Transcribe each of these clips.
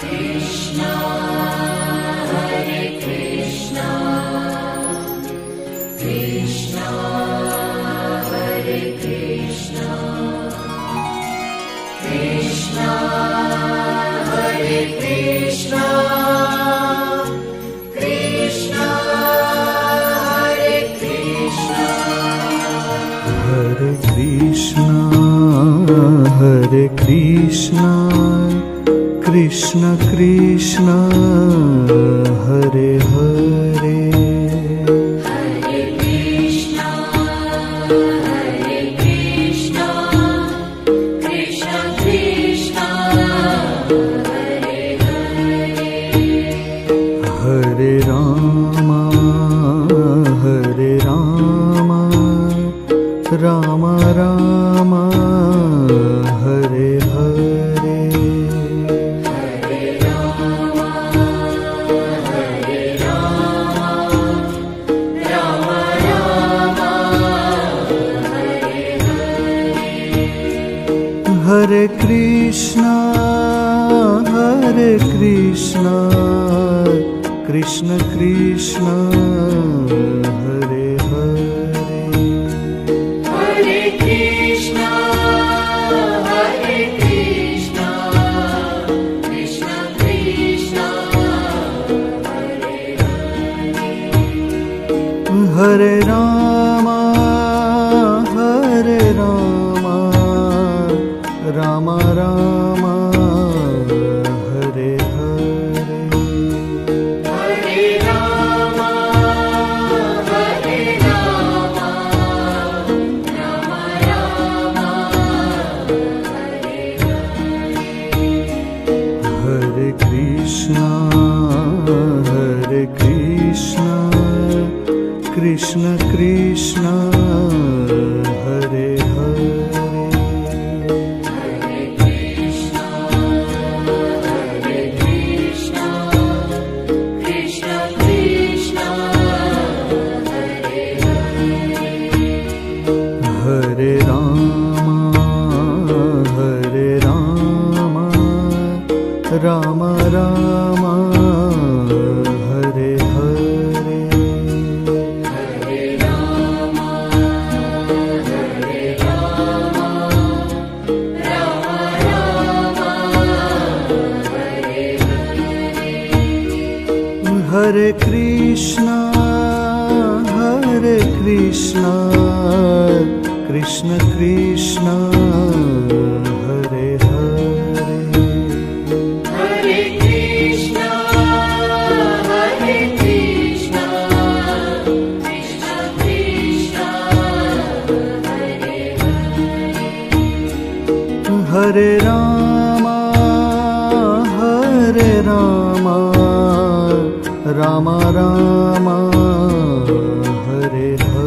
Krishna Hare Krishna Krishna Hare Krishna Krishna Hare Krishna Krishna Hare Krishna Hare Krishna Hare Krishna Krishna Krishna Hare Hare Hare Krishna Hare Krishna Krishna Krishna Hare Hare Hare Rama Hare Rama Rama Rama Hare Hare Hare Rama Hare Rama Rama Rama Hare Hare Hare Krishna Krishna Krishna Hare Hare Hare Krishna Hare Krishna Krishna Krishna Hare Hare Hare Rama Hare Rama Rama Rama Hare Hare Hare Rama Hare Rama Rama Rama Hare Hare Hare Krishna Krishna Krishna Hare Hare Hare Krishna Hare Krishna Krishna Krishna Hare Hare Hare Rama Rama Rama Hare Hare Hare Rama Hare Rama Rama Rama Hare Hare Hare Krishna Krishna Krishna Hare Hare Hare Krishna Hare Krishna Krishna Krishna Hare Hare Hare Rama Rama Rama Hare Hare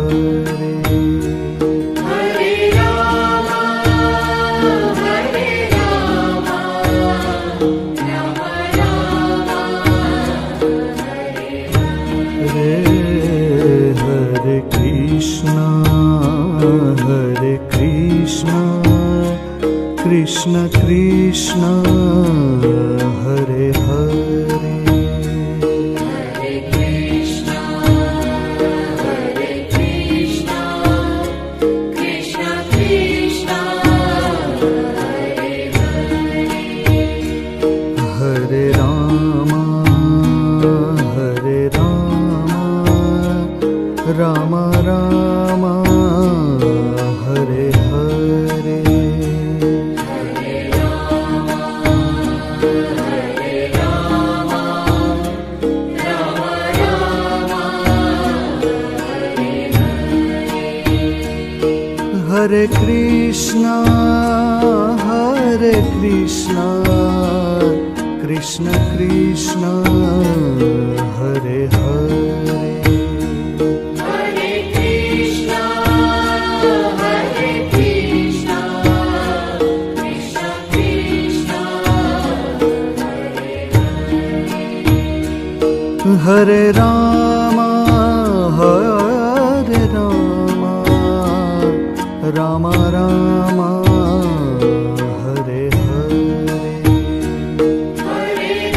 Hare Rama Hare Rama Rama Rama Hare Hare Hare Krishna Krishna Krishna Hare Hare Hare Krishna Hare Krishna Krishna Krishna Hare Hare Hare Rama Rama Rama Hare Hare Hare Rama Hare Rama Rama Rama Hare Hare Hare Krishna Krishna Krishna Hare Hare Hare Krishna Hare Krishna Krishna Krishna Hare Hare Hare Rama Rama Rama Hare Hare Hare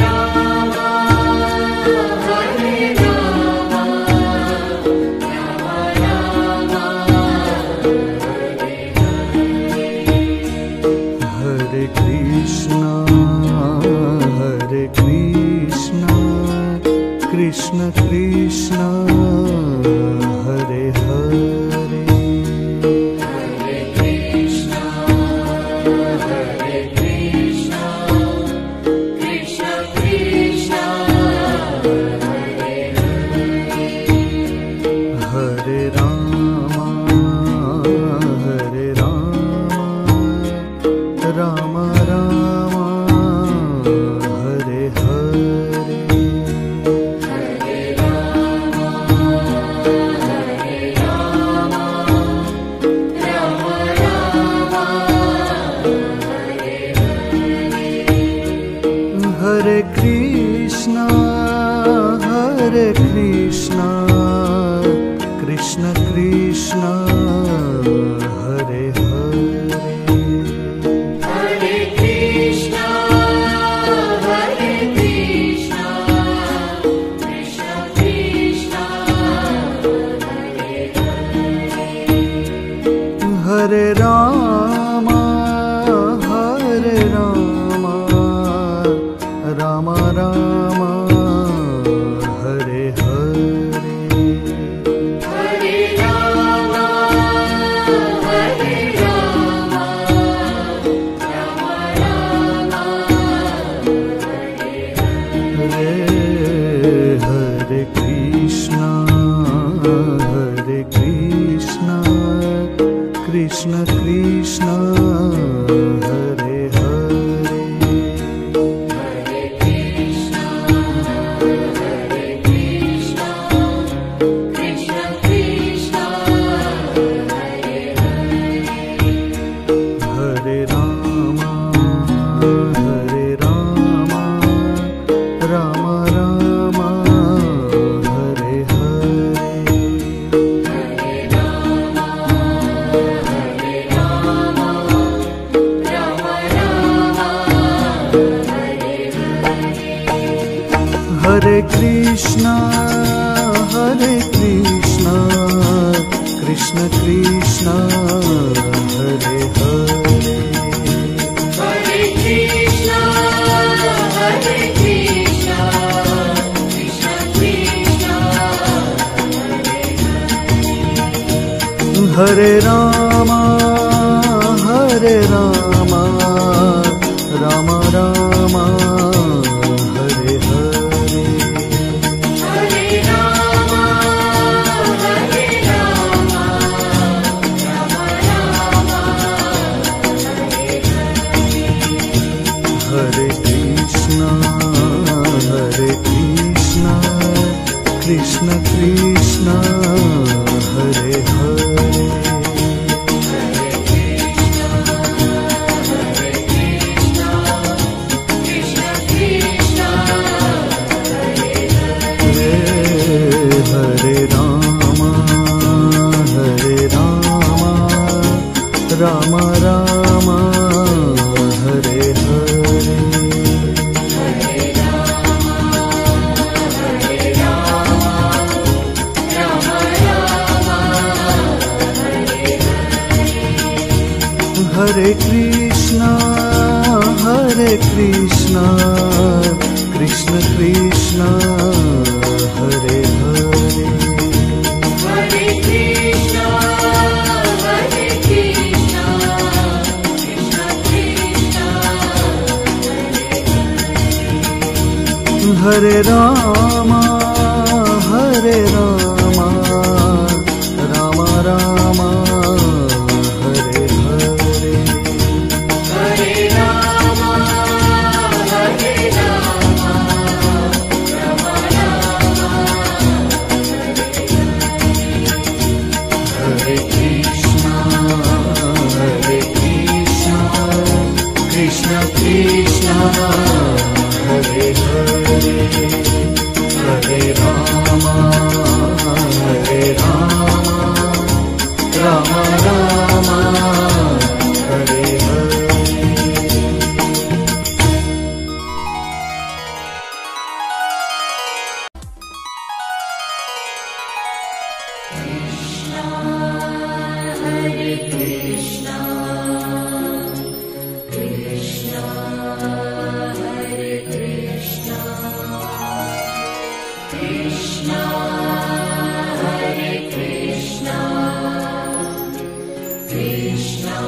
Hare Krishna, Hare Krishna, Krishna Krishna, Hare Hare. Hare Krishna, Hare Krishna, Krishna Krishna, Hare Hare. Hare Rama, Hare Rama, Rama Rama, Hare Hare. Hare Rama, Hare Rama, Rama Rama, Hare Hare. Hare Krishna, Hare Krishna, Krishna Krishna, Hare Hare. Hare Krishna, Hare Krishna, Krishna Krishna, Hare Hare. Hare Rama, Hare Rama, Rama Rama, Hare Hare. Hare Rama, Hare Rama, Rama Rama, Hare Hare. Hare Krishna, Hare Krishna, Krishna Krishna, Hare Hare. Hare Krishna, Hare Krishna, Krishna Krishna, Hare Hare. Hare Rama, Hare Rama, Rama Rama, Hare Hare. Hare Rama, Hare Rama, Rama Rama, Hare Hare. Hare Krishna, Hare Krishna, Krishna Krishna, Hare Hare. Hare Krishna, Hare Krishna, Krishna Krishna, Hare Hare. Hare Rama, Hare Rama, Rama Rama, Hare Hare. Hare Rama, Hare Rama, Rama Rama, Hare Hare. Hare Krishna, Hare Krishna, Krishna Krishna, Hare Hare. Hare Krishna, Hare Krishna, Krishna Krishna, Hare Hare. Hare Rama, Hare Rama, Rama Rama, Hare Hare. Hare Rama, Hare Rama, Rama Rama, Hare Krishna, Hare Krishna, Krishna Krishna, Hare Hare. Hare Rama, Hare Rama, Rama Rama, Hare Hare. Hare Krishna, Krishna Hare Krishna, Krishna Hare Krishna, Krishna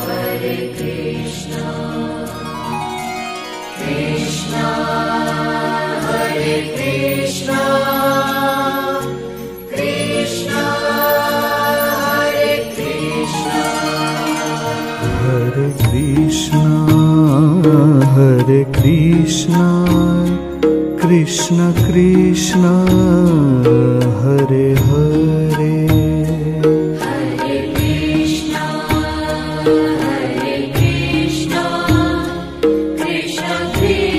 Hare Krishna, Krishna Hare Krishna, Krishna Hare Krishna. Hare Krishna, Hare Krishna, Krishna Krishna, Hare Hare. Hare Krishna, Hare Krishna, Krishna Krishna,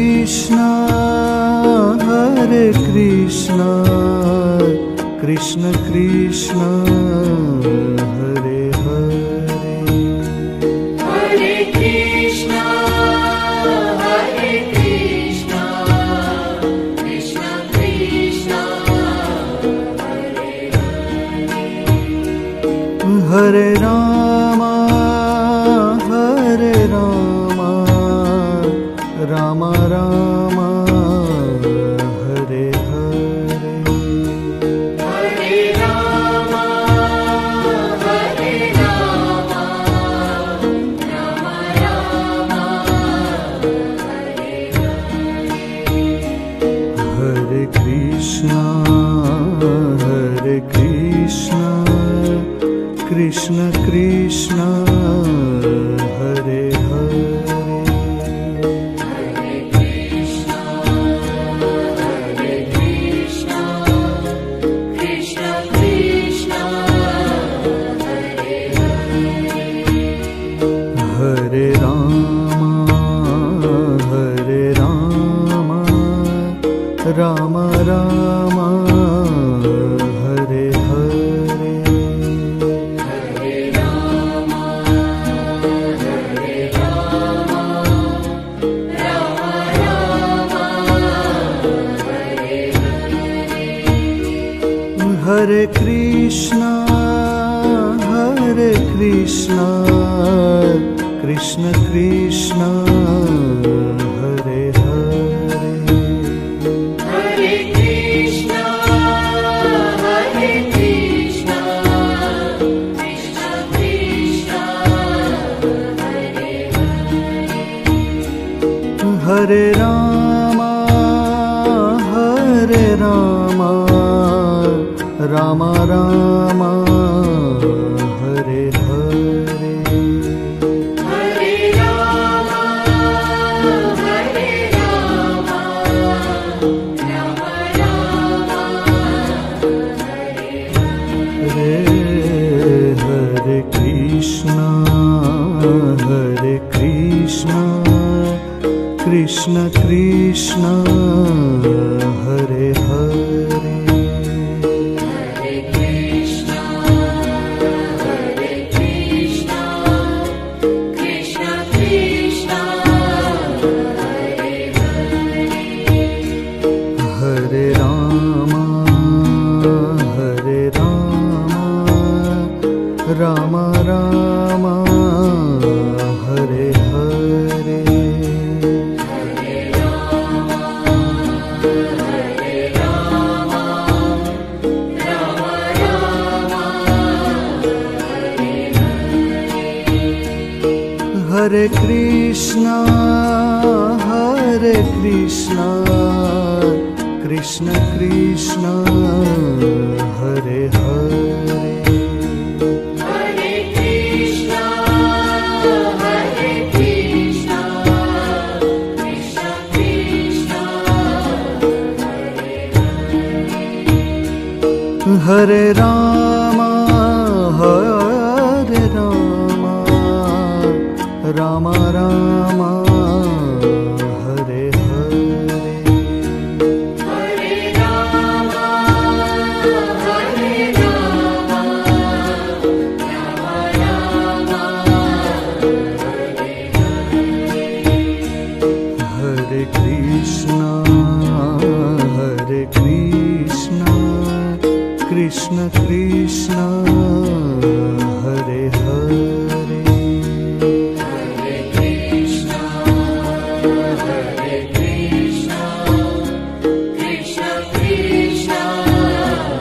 Krishna, Hare Krishna, Krishna Krishna, Hare Hare, Hare Krishna, Hare Krishna, Krishna Krishna, Hare Hare, Hare Rama, Hare Rama, Rama Rama, Hare Hare, Hare Rama, Hare Rama, Rama Rama, Hare Hare Krishna, Hare Krishna, Krishna Krishna, Hare Hare, Hare Krishna, Hare Krishna, Krishna Krishna, Hare Hare, Hare Rama, Hare Rama, Rama Rama, Hare Hare, Hare Rama, Hare Rama, Rama Rama, Hare Hare, Hare Krishna, Hare Krishna, Krishna Krishna, Hare Hare, Hare Krishna, Hare Krishna, Krishna Krishna, Hare Hare, Hare Rama, Hare Rama, Rama Rama, Hare Hare, Hare Rama, Hare Rama, Rama Rama, Hare Hare Krishna, Hare Krishna, Krishna Krishna, Hare Hare, Hare Krishna, Hare Krishna, Krishna Krishna, Hare Hare, Hare Rama, Hare Rama, Rama Rama, Hare Hare, Hare Rama, Hare Rama, Rama Rama, Hare Hare, Hare Krishna, Hare Krishna, Krishna Krishna, Hare Hare, Hare Krishna, Hare Krishna, Krishna Krishna, Hare Hare, Hare Rama, Hare Rama, Rama Rama, Hare Hare, Hare Rama, Hare Rama, Rama Rama, Hare Hare Krishna, Hare Krishna, Krishna Krishna, Hare Hare, Hare Krishna, Hare Krishna, Krishna Krishna,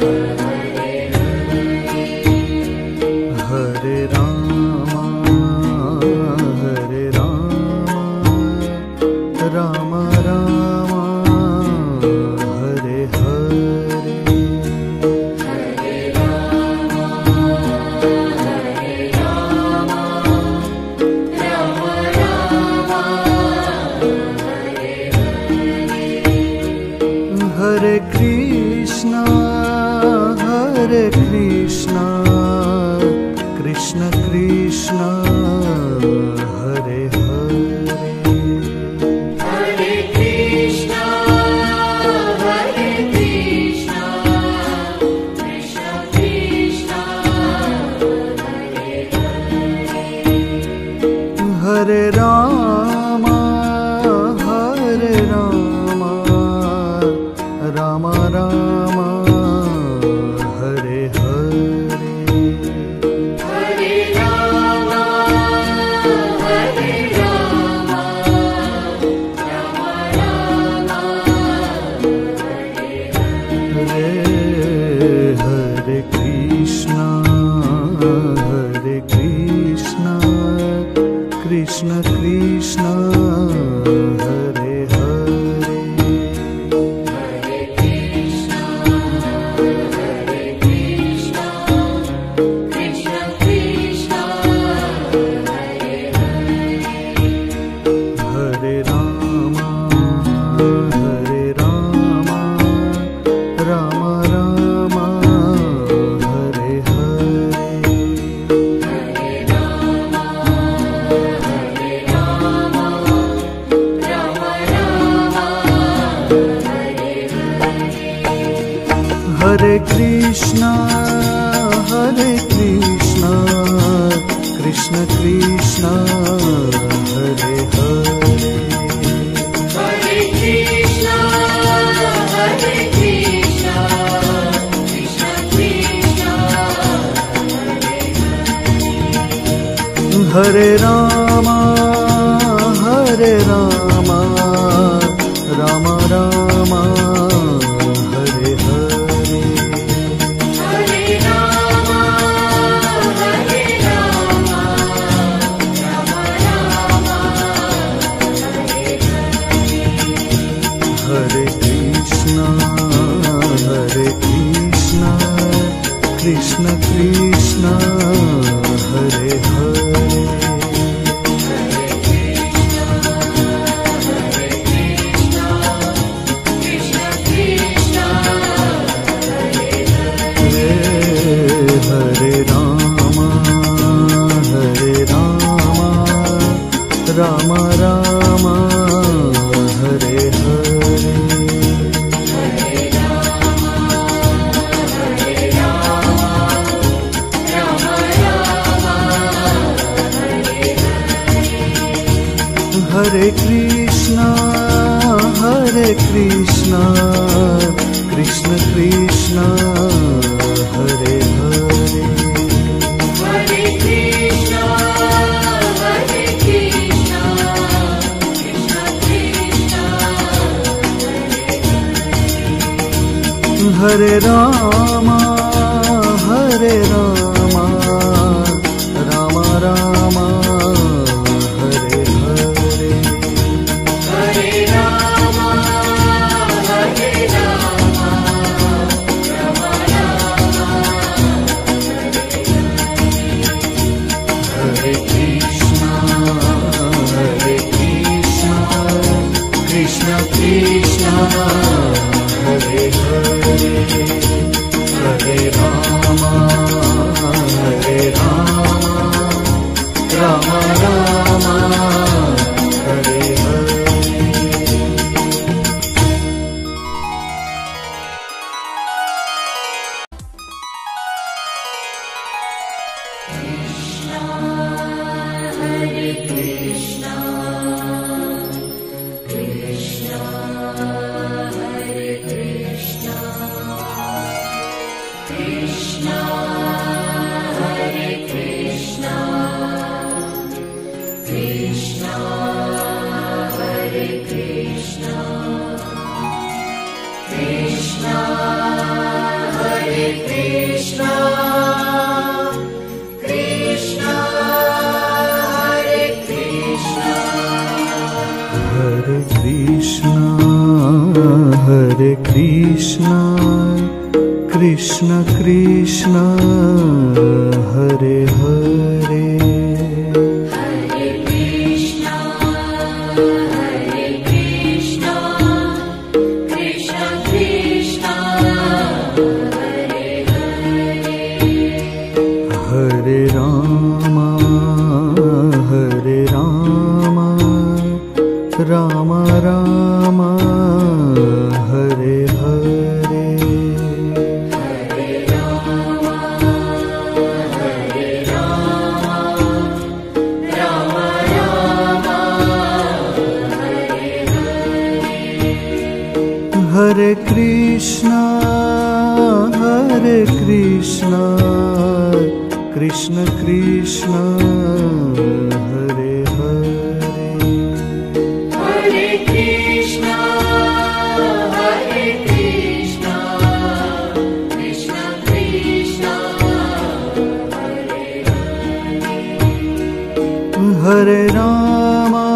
Hare Hare, Hare Rama, Hare Rama, Rama Rama, Hare Hare, Hare Rama, Hare Rama, Rama Rama, Hare Hare, Hare Krishna, Hare Krishna, Krishna Krishna, Hare Hare, Hare Krishna, Hare Krishna, Krishna Krishna, Hare Hare. Hare Krishna, Krishna Krishna, Hare Rama, Rama Rama, Hare Hare. Hare Rama, Rama Rama, Hare Krishna, Krishna Krishna, Hare Hare. Hare Rama, Rama Rama, Hare Hare. Hare Krishna, Krishna Krishna, Hare Hare. Hare Krishna, Krishna Krishna, Hare Rama, Rama Rama, Hare Hare. Hare Rama, Rama Rama, Hare Krishna, Krishna Krishna, Hare Hare. Hare Rama, Rama Rama, Hare Hare. Hare Krishna, Krishna Hare Krishna, Krishna Hare Krishna, Krishna Hare Krishna, Krishna Hare Krishna, Krishna Hare Krishna, Hare Krishna, Krishna Krishna, Hare Hare. Hare Krishna, Krishna Krishna, Hare Hare. Hare Rama, Rama Rama, Hare Hare. Hare Rama, Rama Rama, Hare Hare. Hare Krishna, Krishna Krishna, Hare Hare. Hare Krishna, Krishna Krishna, Hare Hare. Hare Rama,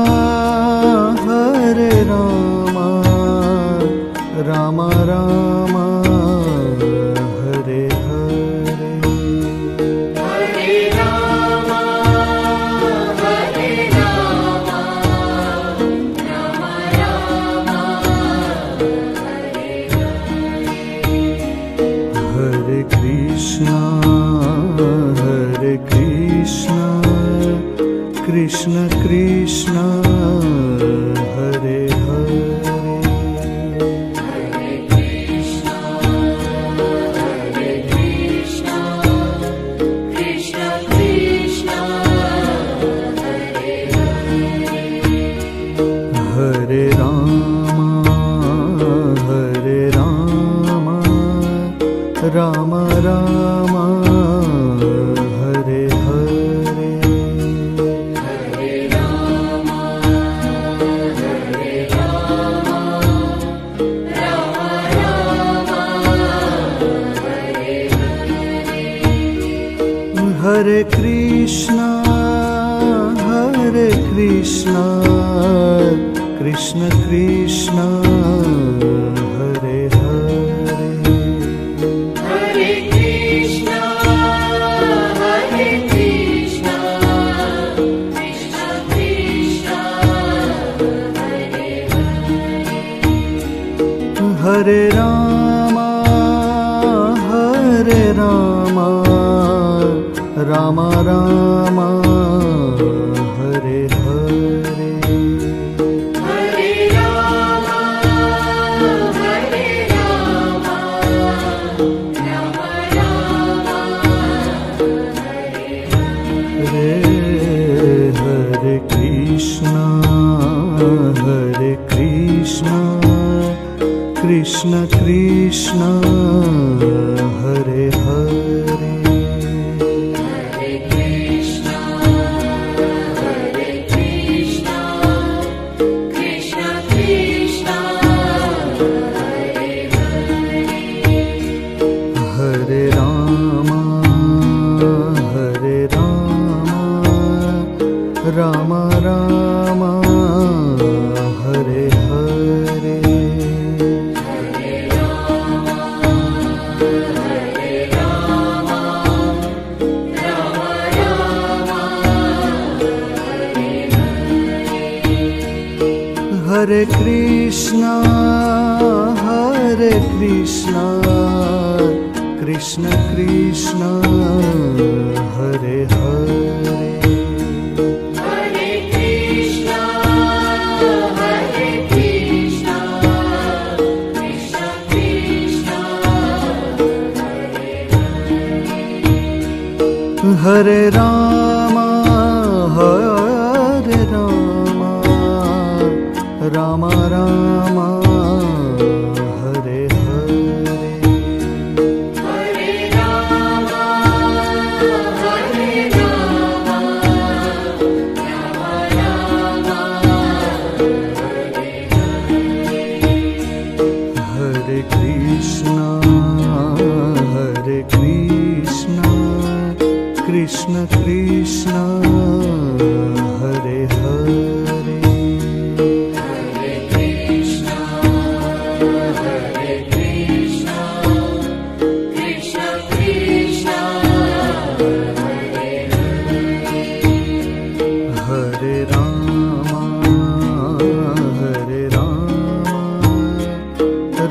Rama Rama, Hare Hare. Hare Rama, Rama Rama, Hare Hare. Hare Krishna, Krishna Krishna, Hare Hare. Hare Krishna, Ram Ram Hare Hare Hare Ram Hare Ram Ram Ram Hare Hare Krishna Krishna Krishna Hare Hare Hare Krishna Krishna Krishna Hare Hare Ram Ram Ram Hare Hare Hare Ram Ram Hare Hare Krishna Krishna Krishna Hare Hare Hare Krishna Krishna Krishna Hare Hare Ram Ram Ram Hare Hare Hare Krishna Krishna Krishna Hare Hare Hare Krishna Krishna Krishna Hare Ram Ram Ram Hare Hare Hare Ram Hare Krishna Krishna Krishna Hare Hare Hare Krishna Krishna Krishna Hare Ram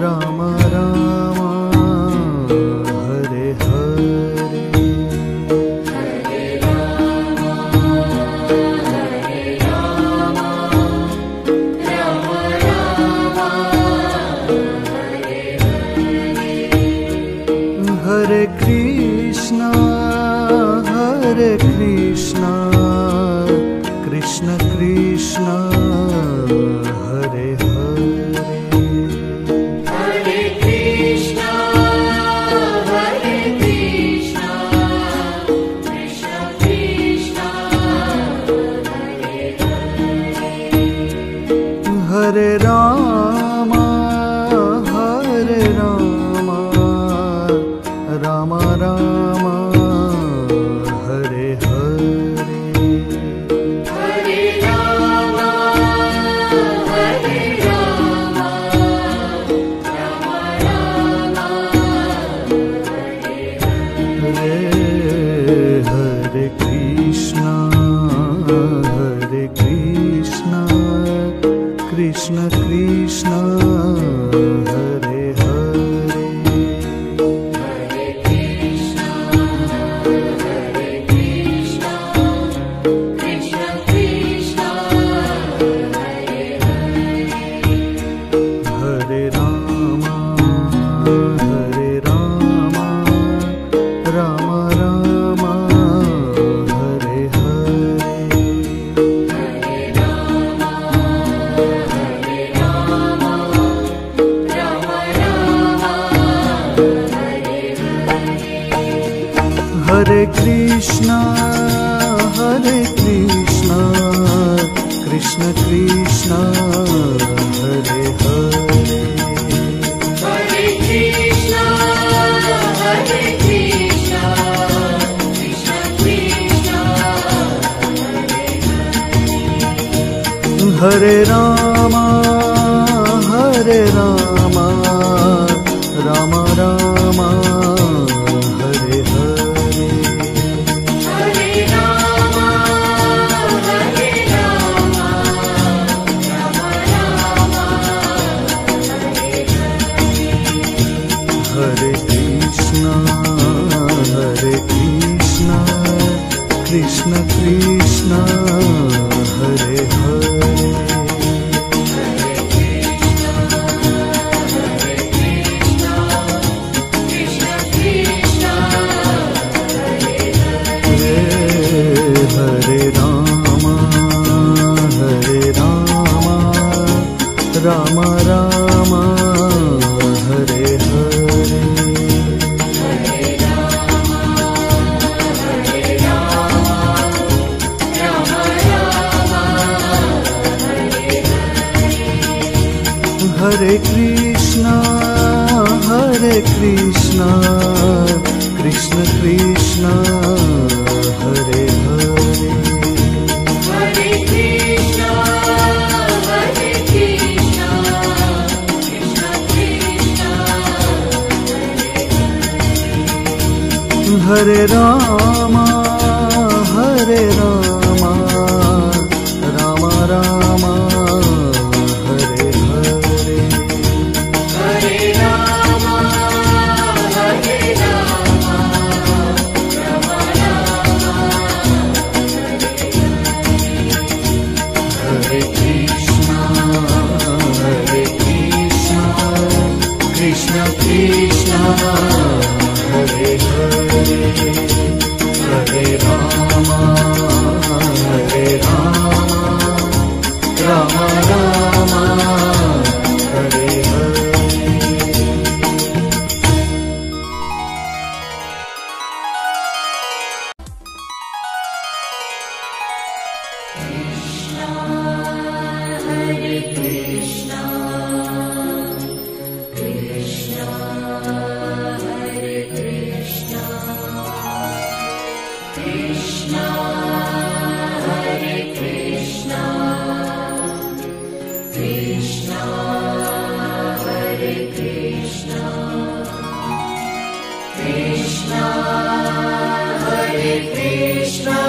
Ram Ram Hare Hare Hare Krishna Krishna Krishna Hare Hare Hare Krishna Krishna Krishna Hare Ram Ram Ram Hare Hare Hare Ram Hare Krishna Krishna Krishna Hare Hare Hare Krishna Krishna Krishna Hare Ram Ram Ram Hare Hare Hare Krishna, Krishna Krishna, Hare Hare. Hare Krishna, Krishna Krishna, Hare Rama, Rama Rama, Hare Hare. Hare Rama, Rama Rama, Hare Krishna, Krishna Krishna, Hare Hare. Krishna Krishna, Hare Rama, Rama Rama, Hare Hare. Hare Krishna, Krishna Krishna, Hare Hare. Hare Krishna, Krishna Krishna, Hare Rama, Rama Rama, Hare Hare. Hare Rama, Rama Rama, Hare Krishna, Krishna Krishna, Hare Hare. Hare Rama, Rama Rama, Hare Hare. Hare Krishna, Krishna Hare Krishna, Krishna Hare Krishna, Krishna Hare Krishna, Krishna Hare Krishna,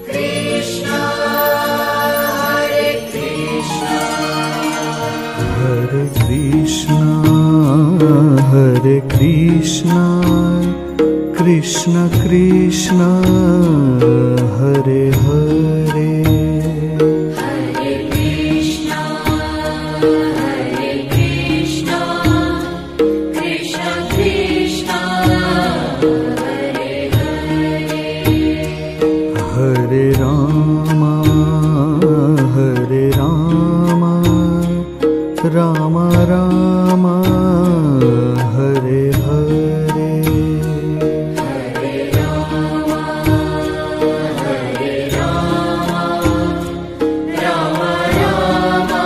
Krishna Hare Krishna, Hare Krishna, Krishna Krishna, Hare Hare. Hare Krishna, Krishna Krishna, Hare Hare. Hare Rama, Rama Rama, Hare Hare. Hare Rama, Rama Rama,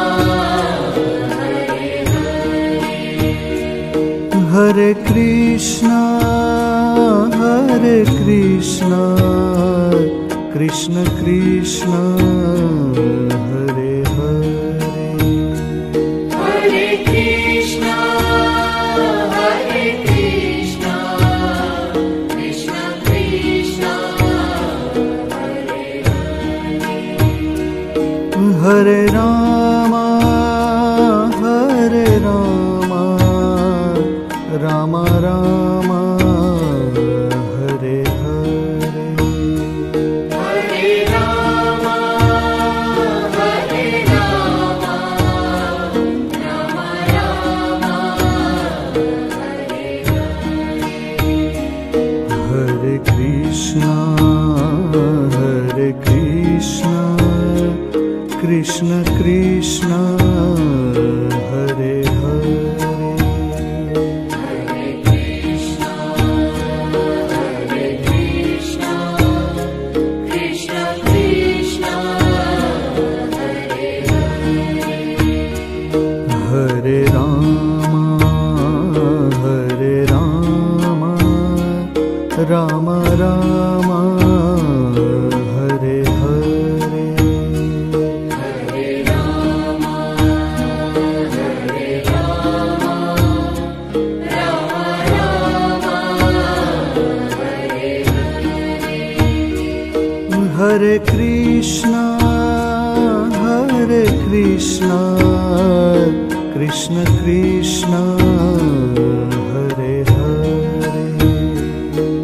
Hare Hare. Hare Krishna, Krishna Krishna, Hare Hare. Hare Krishna, Krishna Krishna, Hare Hare. Hare Rama, Rama Rama, Hare Hare. Hare Rama, Hare Krishna, Krishna Krishna, Hare Hare.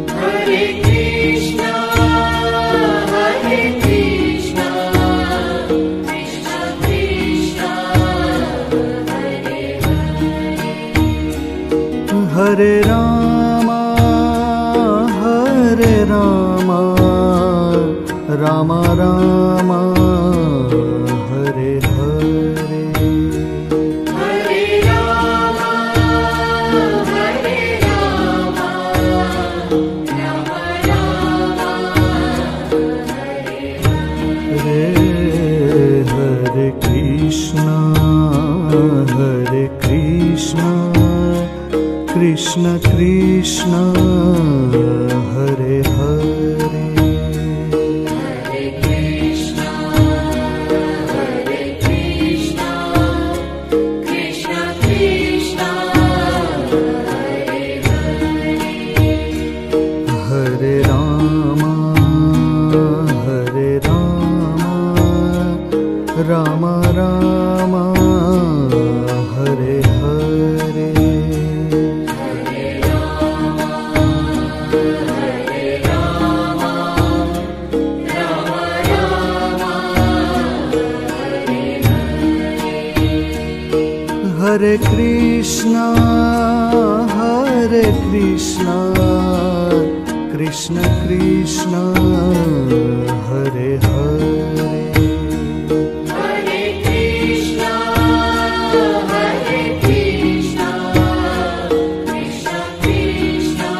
Hare Krishna, Krishna Krishna, Hare Hare. Hare Rama, Rama Rama, Hare Hare. Hare Rama, Rama Rama, Hare Hare Krishna, Krishna Krishna, Hare Hare. Hare Krishna, Krishna Krishna, Hare Hare. Hare Rama, Rama Rama, Hare Hare. Hare Krishna, Krishna Krishna, Hare Hare. Hare Krishna, Krishna Krishna, Hare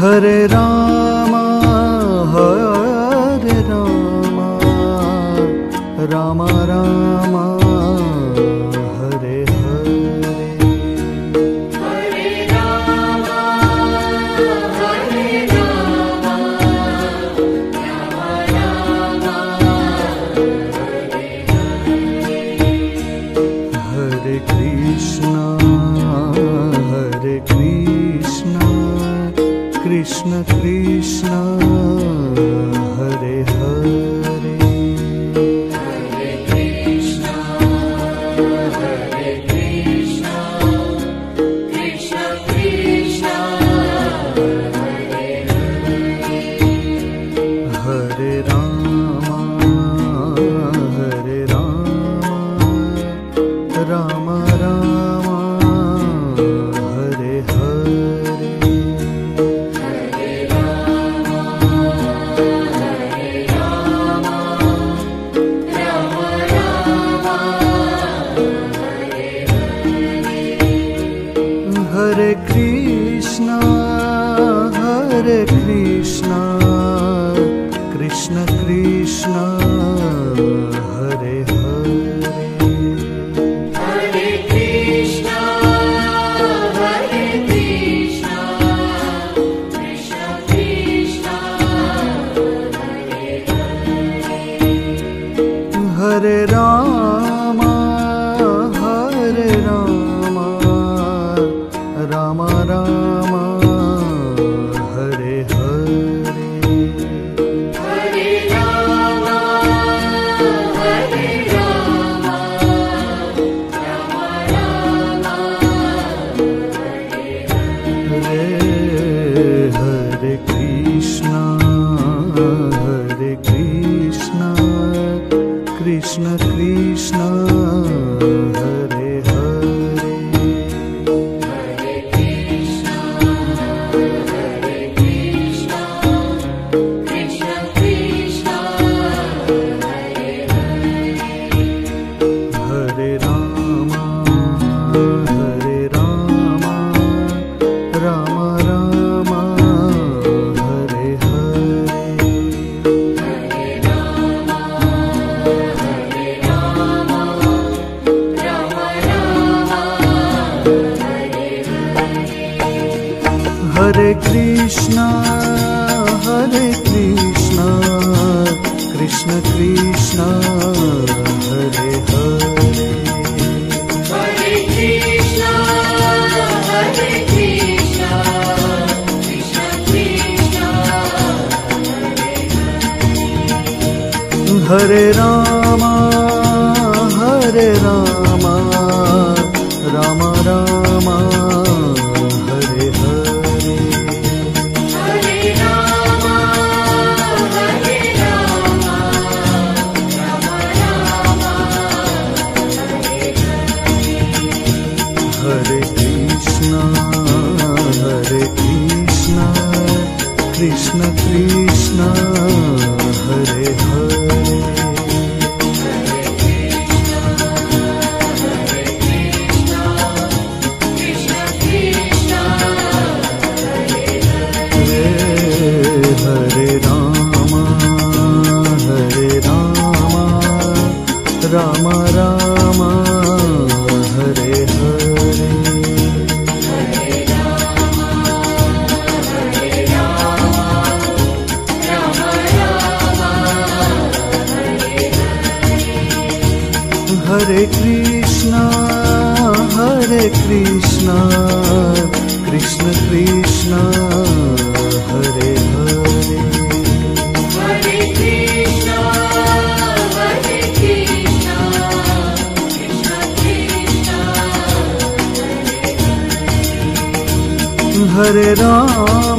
Hare. Hare Rama, Rama Rama, Hare Hare. Hare Rama, Rama Rama, Hare Krishna, Krishna Krishna, Hare Hare. Hare Krishna, Krishna Krishna, Hare Hare. Hare Rama, Rama Rama, Hare Hare. Hare Rama, Rama Rama, Hare Hare. Hare Krishna, Krishna Krishna, Hare Hare. Hare Krishna, Krishna Krishna, Hare Hare. Hare Rama, Rama Rama, Hare Hare. Hare Rama, Rama Rama, Hare Hare. Hare Krishna, Krishna Krishna, Hare Hare. Hare Krishna, Krishna Krishna, Hare Hare. Hare Rama, Rama Rama, Hare Hare. Hare Rama, Rama Rama, Hare Hare. Hare Krishna, Krishna Krishna, Hare Hare. Hare Krishna, Krishna Krishna, Hare Rama, Rama Rama, Hare Hare. Hare Rama, Hare Rama, Rama Rama, Hare Hare. Hare Krishna, Krishna Krishna, Hare Hare. Krishna Krishna, Hare Hare Rama, Rama Rama, Hare Hare. Hare Krishna, Krishna Krishna, Hare Hare. Hare Krishna, Krishna Krishna, Hare Rama,